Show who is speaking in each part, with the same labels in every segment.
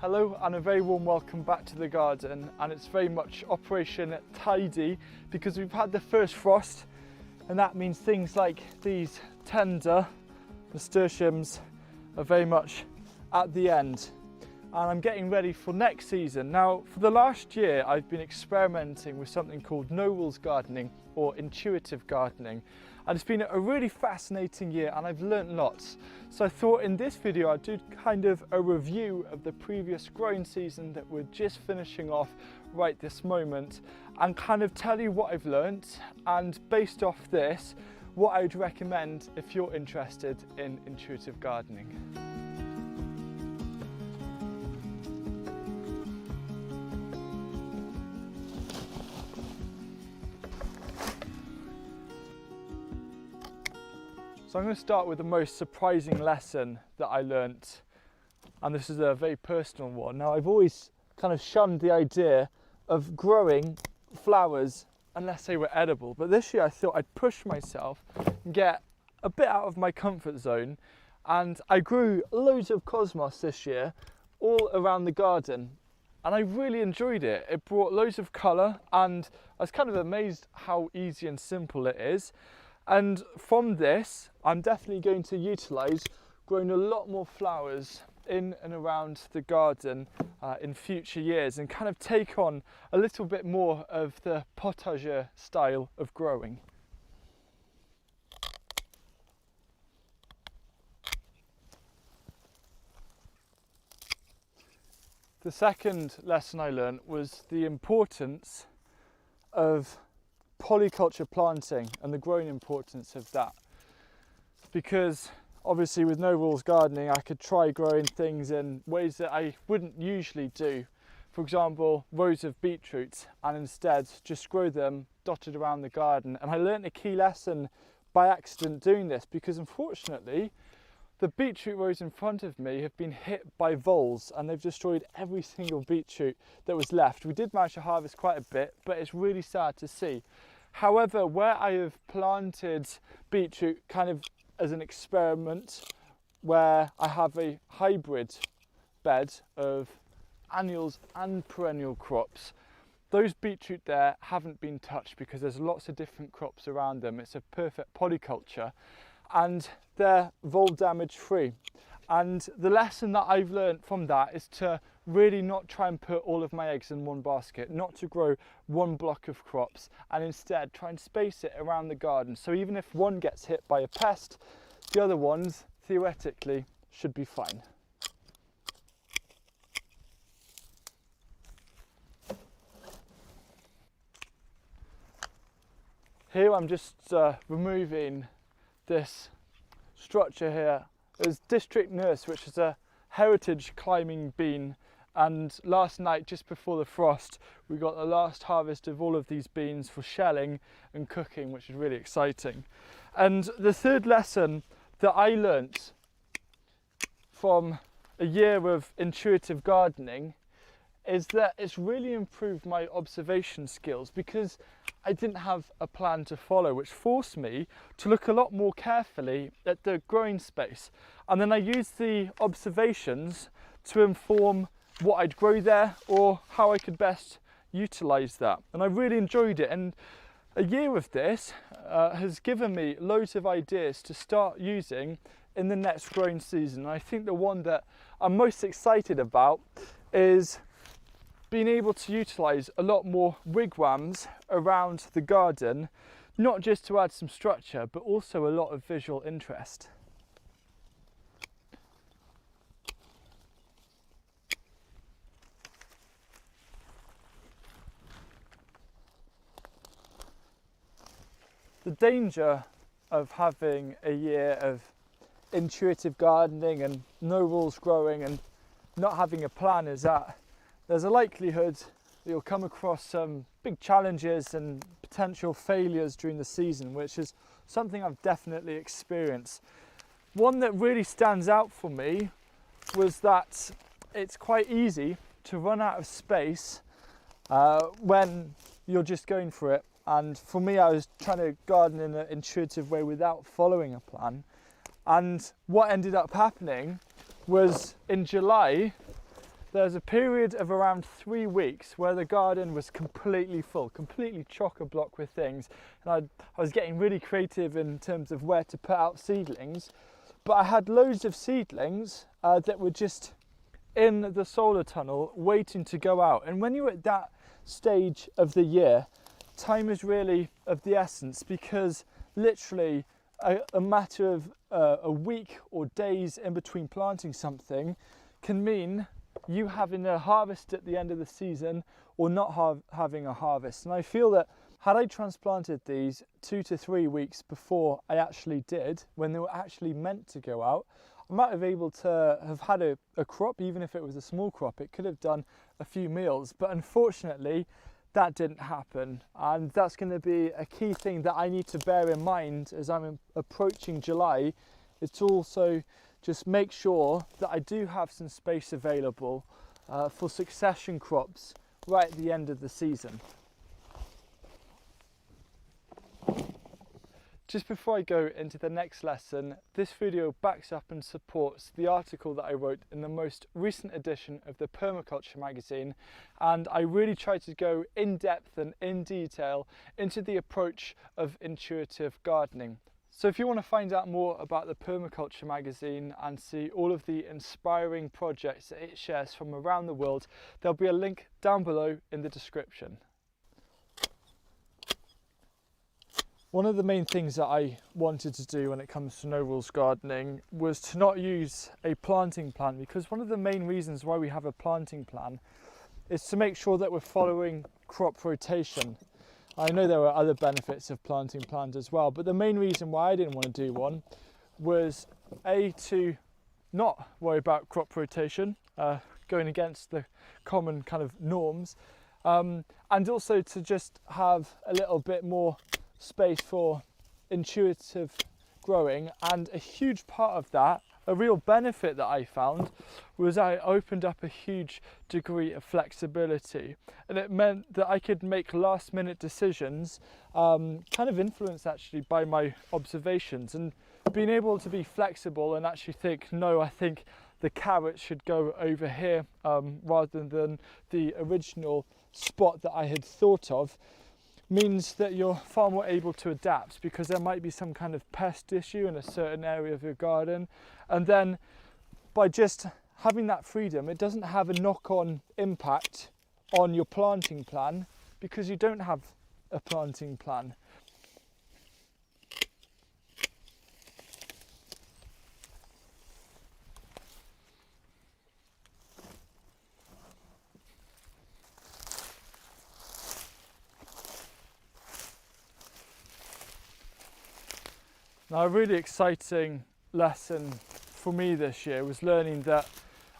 Speaker 1: Hello and a very warm welcome back to the garden, and it's very much Operation Tidy because we've had the first frost, and that means things like these tender nasturtiums are very much at the end, and I'm getting ready for next season. Now, for the last year I've been experimenting with something called no-rules gardening or intuitive gardening, and it's been a really fascinating year and I've learnt lots. So I thought in this video I'd do kind of a review of the previous growing season that we're just finishing off right this moment, and kind of tell you what I've learnt, and based off this what I would recommend if you're interested in intuitive gardening. So I'm going to start with the most surprising lesson that I learnt, and this is a very personal one. Now, I've always kind of shunned the idea of growing flowers unless they were edible, but this year I thought I'd push myself and get a bit out of my comfort zone, and I grew loads of cosmos this year all around the garden, and I really enjoyed it. It brought loads of colour, and I was kind of amazed how easy and simple it is. And from this, I'm definitely going to utilise growing a lot more flowers in and around the garden in future years, and kind of take on a little bit more of the potager style of growing. The second lesson I learned was the importance of polyculture planting and the growing importance of that, because obviously with no rules gardening I could try growing things in ways that I wouldn't usually do. For example, rows of beetroots, and instead just grow them dotted around the garden. And I learnt a key lesson by accident doing this, because unfortunately the beetroot rows in front of me have been hit by voles and they've destroyed every single beetroot that was left. We did manage to harvest quite a bit, but it's really sad to see. However, where I have planted beetroot kind of as an experiment, where I have a hybrid bed of annuals and perennial crops, those beetroot there haven't been touched because there's lots of different crops around them. It's a perfect polyculture, and they're vole damage free. And the lesson that I've learned from that is to really not try and put all of my eggs in one basket, not to grow one block of crops, and instead try and space it around the garden. So even if one gets hit by a pest, the other ones theoretically should be fine. Here I'm just removing this structure here. There's District Nurse, which is a heritage climbing bean, and last night, just before the frost, we got the last harvest of all of these beans for shelling and cooking, which is really exciting. And the third lesson that I learnt from a year of intuitive gardening is that it's really improved my observation skills, because I didn't have a plan to follow, which forced me to look a lot more carefully at the growing space. And then I used the observations to inform what I'd grow there or how I could best utilise that. And I really enjoyed it. And a year of this has given me loads of ideas to start using in the next growing season. And I think the one that I'm most excited about is being able to utilise a lot more wigwams around the garden, not just to add some structure, but also a lot of visual interest. The danger of having a year of intuitive gardening and no rules growing and not having a plan is that there's a likelihood that you'll come across some big challenges and potential failures during the season, which is something I've definitely experienced. One that really stands out for me was that it's quite easy to run out of space when you're just going for it. And for me, I was trying to garden in an intuitive way without following a plan. And what ended up happening was in July, there's a period of around 3 weeks where the garden was completely full, completely chock-a-block with things, and I was getting really creative in terms of where to put out seedlings, but I had loads of seedlings that were just in the solar tunnel waiting to go out. And when you're at that stage of the year, time is really of the essence, because literally a matter of a week or days in between planting something can mean you having a harvest at the end of the season or not having a harvest. And I feel that had I transplanted these 2 to 3 weeks before I actually did, when they were actually meant to go out, I might have able to have had a crop. Even if it was a small crop, it could have done a few meals, but unfortunately that didn't happen. And that's going to be a key thing that I need to bear in mind as I'm approaching July, is to also just make sure that I do have some space available for succession crops right at the end of the season. Just before I go into the next lesson, this video backs up and supports the article that I wrote in the most recent edition of the Permaculture magazine, and I really tried to go in depth and in detail into the approach of intuitive gardening. So if you want to find out more about the Permaculture magazine and see all of the inspiring projects that it shares from around the world, there'll be a link down below in the description. One of the main things that I wanted to do when it comes to no rules gardening was to not use a planting plan, because one of the main reasons why we have a planting plan is to make sure that we're following crop rotation. I know there are other benefits of planting plans as well, but the main reason why I didn't want to do one was to not worry about crop rotation, going against the common kind of norms, and also to just have a little bit more space for intuitive growing. And a huge part of that, a real benefit that I found, was I opened up a huge degree of flexibility, and it meant that I could make last minute decisions, kind of influenced actually by my observations, and being able to be flexible and actually think, no, I think the carrots should go over here rather than the original spot that I had thought of, means that you're far more able to adapt, because there might be some kind of pest issue in a certain area of your garden, and then by just having that freedom, it doesn't have a knock-on impact on your planting plan, because you don't have a planting plan. Now, a really exciting lesson for me this year was learning that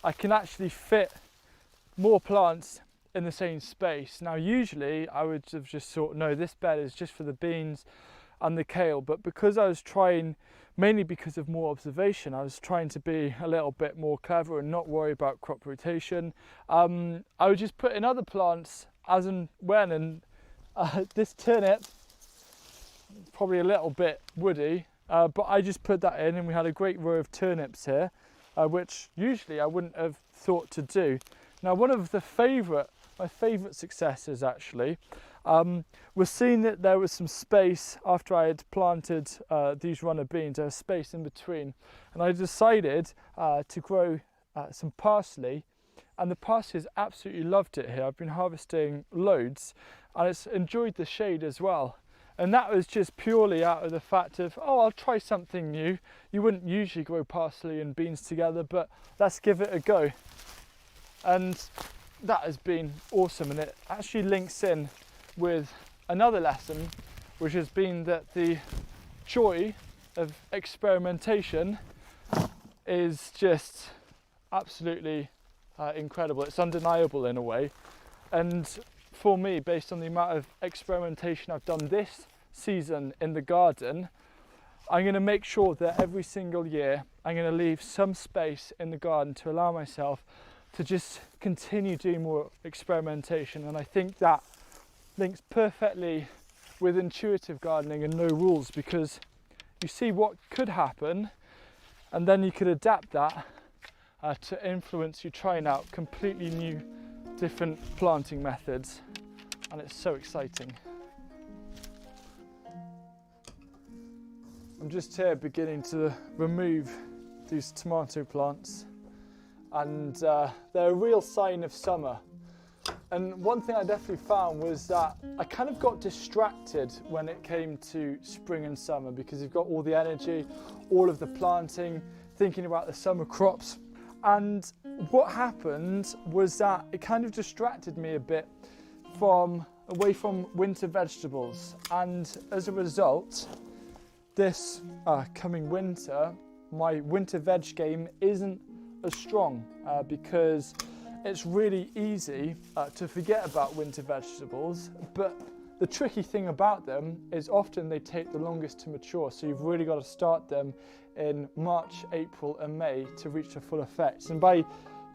Speaker 1: I can actually fit more plants in the same space. Now, usually I would have just thought, no, this bed is just for the beans and the kale, but because I was trying, mainly because of more observation, I was trying to be a little bit more clever and not worry about crop rotation. I would just put in other plants as and when, and this turnip, probably a little bit woody, but I just put that in, and we had a great row of turnips here, which usually I wouldn't have thought to do. Now, one of my favourite successes actually was seeing that there was some space after I had planted these runner beans. There was space in between, and I decided to grow some parsley, and the parsley has absolutely loved it here. I've been harvesting loads, and it's enjoyed the shade as well. And that was just purely out of the fact of, oh, I'll try something new. You wouldn't usually grow parsley and beans together, but let's give it a go. And that has been awesome, and it actually links in with another lesson, which has been that the joy of experimentation is just absolutely incredible. It's undeniable in a way. And for me, based on the amount of experimentation I've done this season in the garden, I'm going to make sure that every single year I'm going to leave some space in the garden to allow myself to just continue doing more experimentation. And I think that links perfectly with intuitive gardening and no rules, because you see what could happen and then you could adapt that to influence you trying out completely new, different planting methods, and it's so exciting. I'm just here beginning to remove these tomato plants, and they're a real sign of summer. And one thing I definitely found was that I kind of got distracted when it came to spring and summer, because you've got all the energy, all of the planting, thinking about the summer crops. And what happened was that it kind of distracted me a bit away from winter vegetables. And as a result, this coming winter, my winter veg game isn't as strong because it's really easy to forget about winter vegetables, but the tricky thing about them is often they take the longest to mature, so you've really got to start them in March, April and May to reach their full effects. And by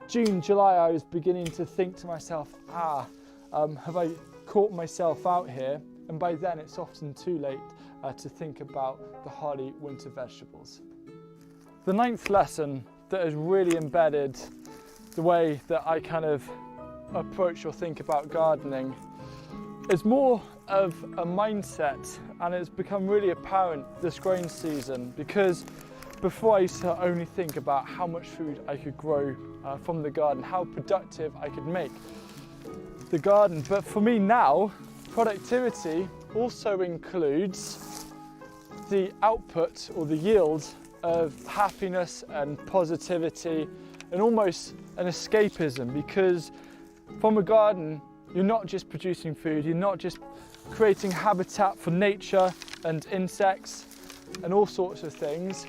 Speaker 1: June, July, I was beginning to think to myself, have I caught myself out here? And by then it's often too late to think about the hardy winter vegetables. The 9th lesson that has really embedded the way that I kind of approach or think about gardening is more of a mindset, and it's become really apparent this growing season, because before I used to only think about how much food I could grow from the garden, how productive I could make the garden. But for me now, productivity also includes the output or the yield of happiness and positivity and almost an escapism, because from a garden you're not just producing food, you're not just creating habitat for nature and insects and all sorts of things,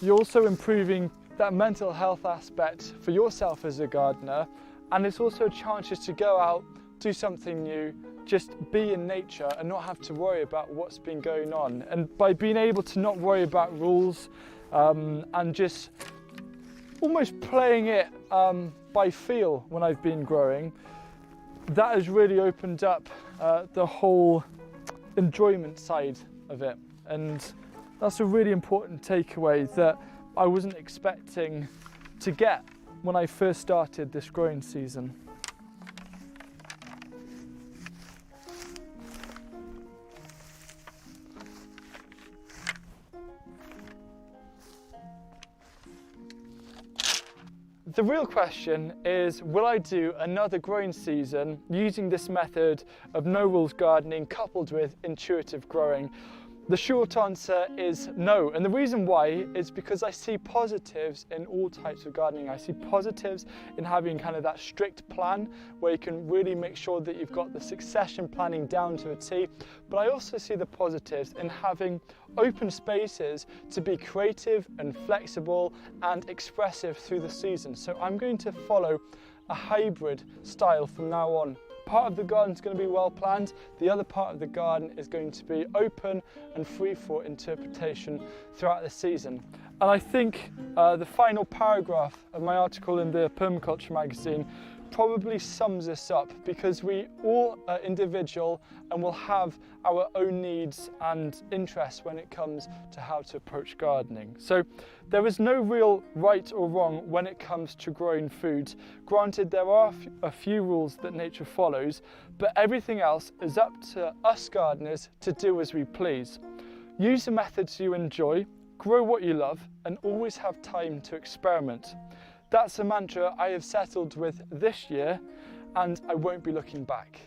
Speaker 1: you're also improving that mental health aspect for yourself as a gardener, and it's also a chance just to go out, do something new, just be in nature and not have to worry about what's been going on. And by being able to not worry about rules and just almost playing it by feel when I've been growing, that has really opened up the whole enjoyment side of it. And that's a really important takeaway that I wasn't expecting to get when I first started this growing season. The real question is, will I do another growing season using this method of no rules gardening coupled with intuitive growing? The short answer is no, and the reason why is because I see positives in all types of gardening. I see positives in having kind of that strict plan where you can really make sure that you've got the succession planning down to a T, but I also see the positives in having open spaces to be creative and flexible and expressive through the season. So I'm going to follow a hybrid style from now on. Part of the garden is going to be well planned, the other part of the garden is going to be open and free for interpretation throughout the season. And I think the final paragraph of my article in the Permaculture magazine probably sums this up, because we all are individual and will have our own needs and interests when it comes to how to approach gardening. So there is no real right or wrong when it comes to growing food. Granted, there are a few rules that nature follows, but everything else is up to us gardeners to do as we please. Use the methods you enjoy, grow what you love, and always have time to experiment. That's a mantra I have settled with this year, and I won't be looking back.